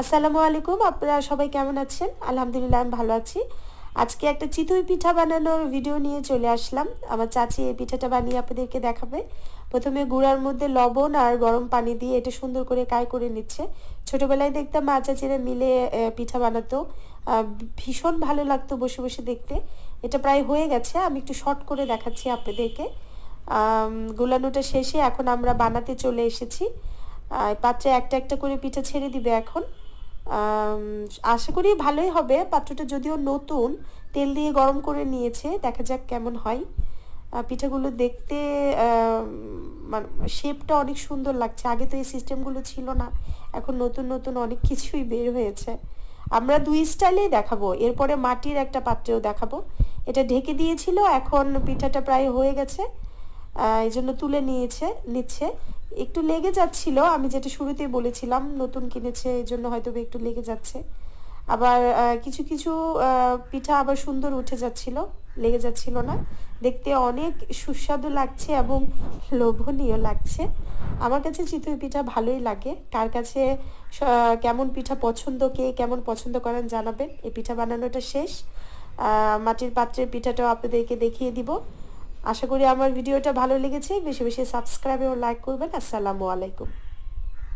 আসসালামু আলাইকুম, আপনারা সবাই কেমন আছেন? আলহামদুলিল্লাহ আমি ভালো আছি। আজকে একটা চিতই পিঠা বানানোর ভিডিও নিয়ে চলে আসলাম। আমার চাচি এই পিঠাটা বানিয়ে আপনাদেরকে দেখাবে। প্রথমে গুঁড়ার মধ্যে লবণ আর গরম পানি দিয়ে এটা সুন্দর করে কাই করে নিচ্ছে। ছোটোবেলায় দেখতাম মা চাচিরা মিলে পিঠা বানাতো, ভীষণ ভালো লাগতো বসে বসে দেখতে। এটা প্রায় হয়ে গেছে, আমি একটু শর্ট করে দেখাচ্ছি আপনাদেরকে। গুলানোটা শেষে এখন আমরা বানাতে চলে এসেছি। পাত্রে একটা একটা করে পিঠা ছেড়ে দিবে এখন। আশা করি ভালোই হবে। পাত্রটা যদিও নতুন, তেল দিয়ে গরম করে নিয়েছে, দেখা যাক কেমন হয়। পিঠাগুলো দেখতে মানে শেপটা অনেক সুন্দর লাগছে। আগে তো এই সিস্টেমগুলো ছিল না, এখন নতুন নতুন অনেক কিছুই বের হয়েছে। আমরা দুই স্টাইলেই দেখাবো, এরপরে মাটির একটা পাত্রেও দেখাবো। এটা ঢেকে দিয়েছিল, এখন পিঠাটা প্রায় হয়ে গেছে, এই জন্য তুলে নিচ্ছে। একটু লেগে যাচ্ছিল, আমি যেটা শুরুতেই বলেছিলাম নতুন কিনেছে এই জন্য হয়তো একটু লেগে যাচ্ছে। আবার কিছু কিছু পিঠা আবার সুন্দর উঠে যাচ্ছিল, লেগে যাচ্ছিল না। দেখতে অনেক সুস্বাদু লাগছে এবং লোভনীয় লাগছে। আমার কাছে চিতই পিঠা ভালোই লাগে। কার কাছে কেমন পিঠা পছন্দ, কে কেমন পছন্দ করেন জানাবেন। এই পিঠা বানানোটা শেষ, মাটির পাত্রের পিঠাটাও আপনাদেরকে দেখিয়ে দিব। আশা করি আমার ভিডিওটা ভালো লেগেছে। বেশি বেশি সাবস্ক্রাইব ও লাইক করবেন। আসসালামু আলাইকুম।